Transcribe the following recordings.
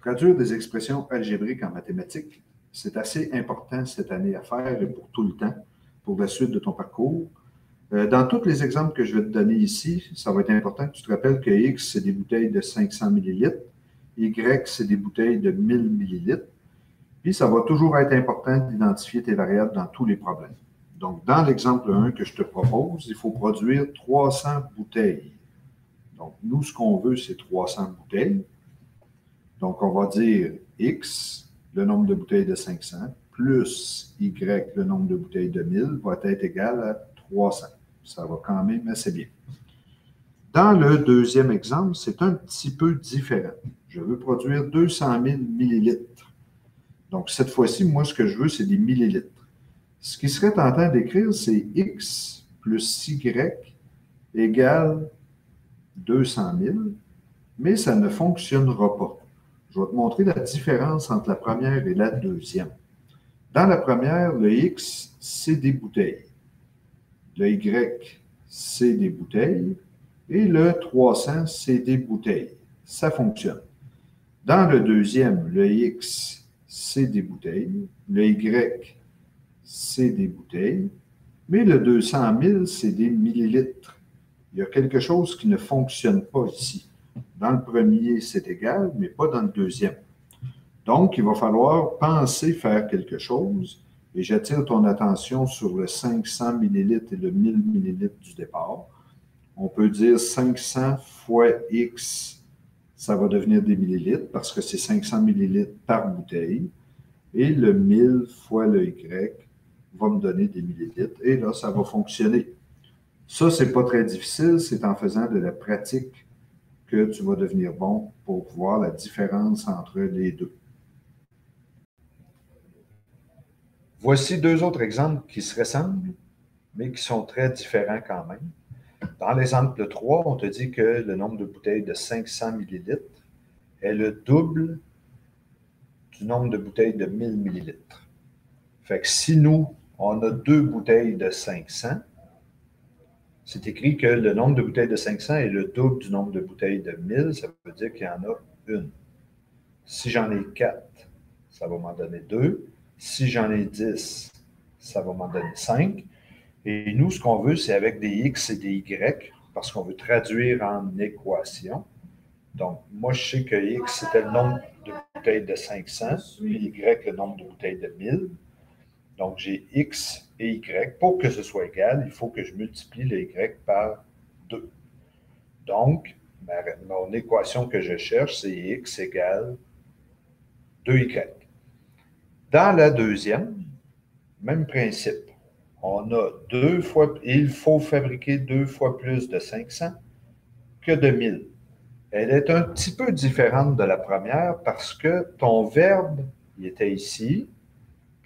Traduire des expressions algébriques en mathématiques, c'est assez important cette année à faire et pour tout le temps, pour la suite de ton parcours. Dans tous les exemples que je vais te donner ici, ça va être important que tu te rappelles que X, c'est des bouteilles de 500 millilitres, Y, c'est des bouteilles de 1000 millilitres. Puis, ça va toujours être important d'identifier tes variables dans tous les problèmes. Donc, dans l'exemple 1 que je te propose, il faut produire 300 bouteilles. Donc, nous, ce qu'on veut, c'est 300 bouteilles. Donc, on va dire X, le nombre de bouteilles de 500, plus Y, le nombre de bouteilles de 1000, va être égal à 300. Ça va quand même assez bien. Dans le deuxième exemple, c'est un petit peu différent. Je veux produire 200 000 millilitres. Donc, cette fois-ci, moi, ce que je veux, c'est des millilitres. Ce qui serait tentant d'écrire, c'est X plus Y égale 200 000, mais ça ne fonctionnera pas. Je vais te montrer la différence entre la première et la deuxième. Dans la première, le X, c'est des bouteilles. Le Y, c'est des bouteilles. Et le 300, c'est des bouteilles. Ça fonctionne. Dans le deuxième, le X, c'est des bouteilles. Le Y, c'est des bouteilles. Mais le 200 000, c'est des millilitres. Il y a quelque chose qui ne fonctionne pas ici. Dans le premier, c'est égal, mais pas dans le deuxième. Donc, il va falloir penser faire quelque chose. Et j'attire ton attention sur le 500 millilitres et le 1000 millilitres du départ. On peut dire 500 fois X, ça va devenir des millilitres parce que c'est 500 millilitres par bouteille. Et le 1000 fois le Y va me donner des millilitres. Et là, ça va fonctionner. Ça, ce n'est pas très difficile. C'est en faisant de la pratique que tu vas devenir bon pour voir la différence entre les deux. Voici deux autres exemples qui se ressemblent, mais qui sont très différents quand même. Dans l'exemple 3, on te dit que le nombre de bouteilles de 500 millilitres est le double du nombre de bouteilles de 1000 millilitres. Fait que si nous, on a deux bouteilles de 500, c'est écrit que le nombre de bouteilles de 500 est le double du nombre de bouteilles de 1000, ça veut dire qu'il y en a une. Si j'en ai 4, ça va m'en donner 2. Si j'en ai 10, ça va m'en donner 5. Et nous, ce qu'on veut, c'est avec des X et des Y, parce qu'on veut traduire en équation. Donc, moi, je sais que X, c'était le nombre de bouteilles de 500, puis Y, le nombre de bouteilles de 1000. Donc, j'ai X et Y. Pour que ce soit égal, il faut que je multiplie le Y par 2. Donc, mon équation que je cherche, c'est X égale 2Y. Dans la deuxième, même principe. On a deux fois, il faut fabriquer 2 fois plus de 500 que de 1000. Elle est un petit peu différente de la première parce que ton verbe, il était ici,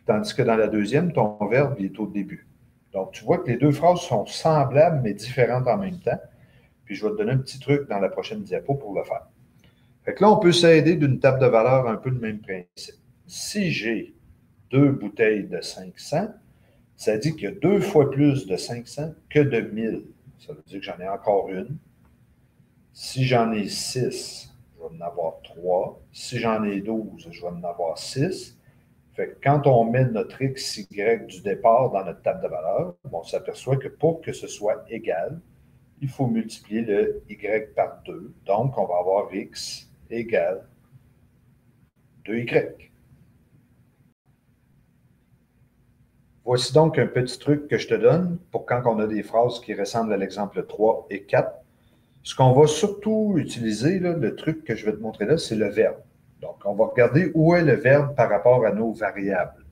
tandis que dans la deuxième, ton verbe, il est au début. Donc, tu vois que les deux phrases sont semblables, mais différentes en même temps. Puis, je vais te donner un petit truc dans la prochaine diapo pour le faire. Fait que là, on peut s'aider d'une table de valeur un peu le même principe. Si j'ai deux bouteilles de 500, ça dit qu'il y a 2 fois plus de 500 que de 1000. Ça veut dire que j'en ai encore une. Si j'en ai 6, je vais en avoir 3. Si j'en ai 12, je vais en avoir 6. Fait que quand on met notre X, Y du départ dans notre table de valeur, on s'aperçoit que pour que ce soit égal, il faut multiplier le Y par 2. Donc, on va avoir X égale 2Y. Voici donc un petit truc que je te donne pour quand on a des phrases qui ressemblent à l'exemple 3 et 4. Ce qu'on va surtout utiliser, là, le truc que je vais te montrer là, c'est le verbe. Donc, on va regarder où est le verbe par rapport à nos variables.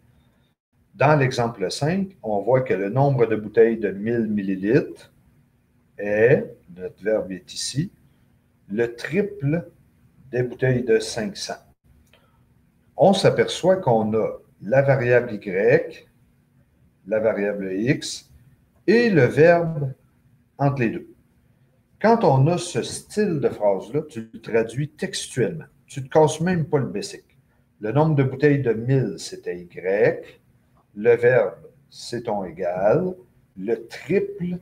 Dans l'exemple 5, on voit que le nombre de bouteilles de 1000 millilitres est, notre verbe est ici, le triple des bouteilles de 500. On s'aperçoit qu'on a la variable Y, la variable X et le verbe entre les deux. Quand on a ce style de phrase-là, tu le traduis textuellement. Tu ne te casses même pas le basic. Le nombre de bouteilles de 1000, c'était Y. Le verbe, c'est ton égal. Le triple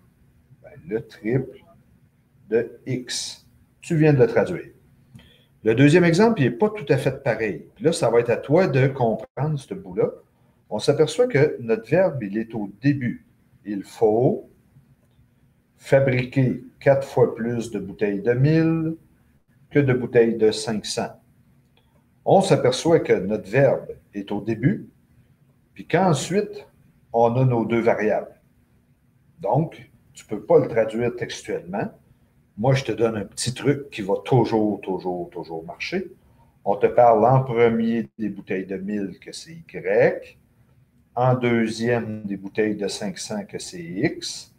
de X. Tu viens de le traduire. Le deuxième exemple, il n'est pas tout à fait pareil. Puis là, ça va être à toi de comprendre ce bout-là. On s'aperçoit que notre verbe, il est au début. Il faut fabriquer 4 fois plus de bouteilles de 1000 que de bouteilles de 500. On s'aperçoit que notre verbe est au début, puis qu'ensuite, on a nos deux variables. Donc, tu ne peux pas le traduire textuellement. Moi, je te donne un petit truc qui va toujours marcher. On te parle en premier des bouteilles de 1000 que c'est Y, en deuxième des bouteilles de 500 que c'est X.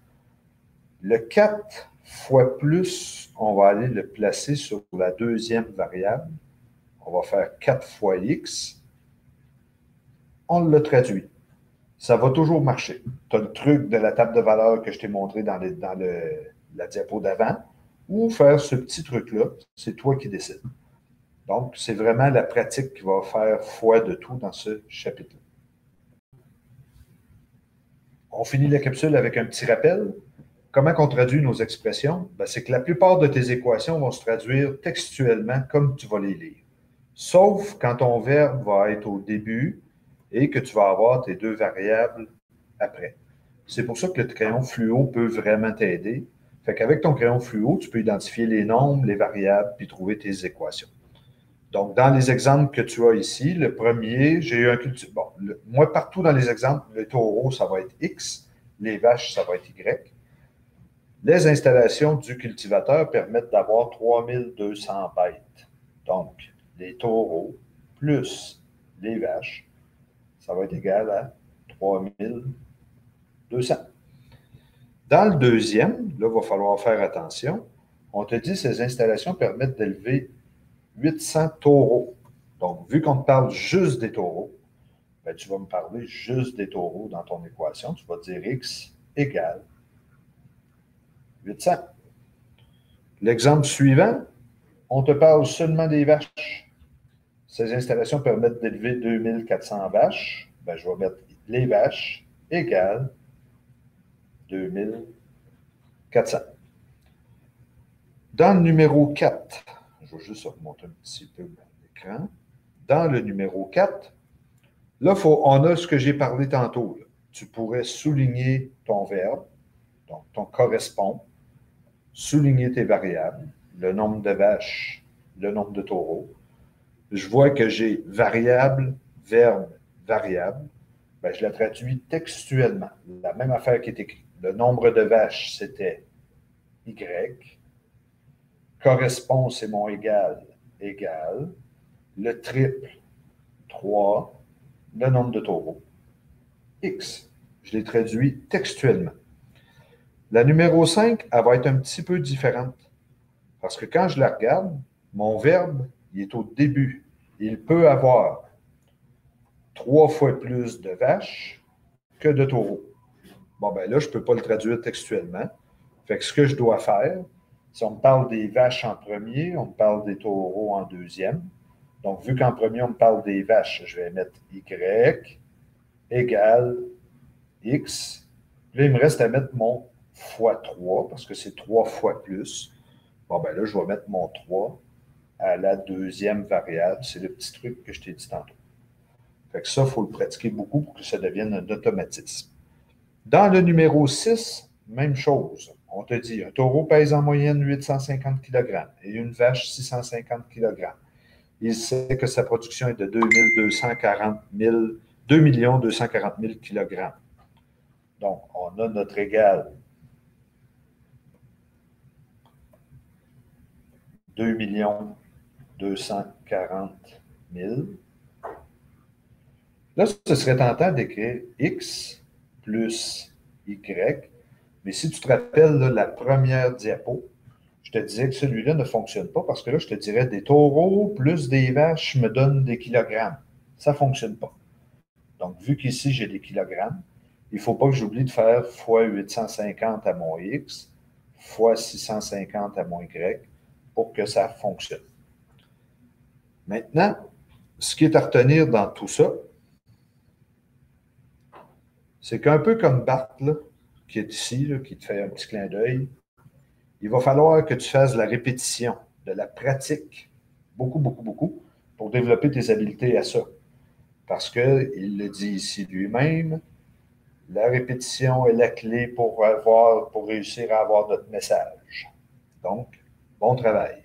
Le 4 fois plus, on va aller le placer sur la deuxième variable. On va faire 4 fois X. On le traduit. Ça va toujours marcher. Tu as le truc de la table de valeur que je t'ai montré dans la diapo d'avant, ou faire ce petit truc-là, c'est toi qui décides. Donc, c'est vraiment la pratique qui va faire foi de tout dans ce chapitre-là. On finit la capsule avec un petit rappel. Comment on traduit nos expressions? Ben, c'est que la plupart de tes équations vont se traduire textuellement comme tu vas les lire. Sauf quand ton verbe va être au début et que tu vas avoir tes deux variables après. C'est pour ça que le crayon fluo peut vraiment t'aider. Fait qu'avec ton crayon fluo, tu peux identifier les nombres, les variables, puis trouver tes équations. Donc, dans les exemples que tu as ici, le premier, j'ai eu un cultivateur. Bon, moi, partout dans les exemples, le taureau, ça va être X, les vaches, ça va être Y. Les installations du cultivateur permettent d'avoir 3200 bêtes. Donc, les taureaux plus les vaches, ça va être égal à 3200. Dans le deuxième, là, il va falloir faire attention. On te dit que ces installations permettent d'élever 800 taureaux. Donc, vu qu'on te parle juste des taureaux, ben, tu vas me parler juste des taureaux dans ton équation. Tu vas dire X égale 800. L'exemple suivant, on te parle seulement des vaches. Ces installations permettent d'élever 2400 vaches. Ben, je vais mettre les vaches égale 2400. Dans le numéro 4, je vais juste remonter un petit peu l'écran. Dans le numéro 4, là, on a ce que j'ai parlé tantôt. Là. Tu pourrais souligner ton verbe, donc ton correspond, souligner tes variables, le nombre de vaches, le nombre de taureaux. Je vois que j'ai variable, verbe, variable. Ben, je la traduis textuellement. La même affaire qui est écrite. Le nombre de vaches, c'était Y. Correspond, c'est mon égal, égal. Le triple, 3. Le nombre de taureaux, X. Je l'ai traduit textuellement. La numéro 5, elle va être un petit peu différente. Parce que quand je la regarde, mon verbe, il est au début. Il peut avoir 3 fois plus de vaches que de taureaux. Bon, ben là, je ne peux pas le traduire textuellement. Fait que ce que je dois faire, si on me parle des vaches en premier, on me parle des taureaux en deuxième. Donc, vu qu'en premier, on me parle des vaches, je vais mettre Y égale X. Là, il me reste à mettre mon fois 3 parce que c'est 3 fois plus. Bon, ben là, je vais mettre mon 3 à la deuxième variable. C'est le petit truc que je t'ai dit tantôt. Fait que ça, il faut le pratiquer beaucoup pour que ça devienne un automatisme. Dans le numéro 6, même chose. On te dit, un taureau pèse en moyenne 850 kg et une vache 650 kg. Il sait que sa production est de 2 240 000 kg. Donc, on a notre égal 2 240 000. Là, ce serait tentant d'écrire X plus Y. Mais si tu te rappelles là, la première diapo, je te disais que celui-là ne fonctionne pas parce que là, je te dirais des taureaux plus des vaches me donnent des kilogrammes. Ça ne fonctionne pas. Donc, vu qu'ici, j'ai des kilogrammes, il ne faut pas que j'oublie de faire fois 850 à mon X, fois 650 à mon Y, pour que ça fonctionne. Maintenant, ce qui est à retenir dans tout ça, c'est qu'un peu comme Bart, là, qui est ici, là, qui te fait un petit clin d'œil, il va falloir que tu fasses de la répétition, de la pratique, beaucoup, beaucoup, beaucoup, pour développer tes habiletés à ça. Parce qu'il le dit ici lui-même, la répétition est la clé pour réussir à avoir notre message. Donc, bon travail.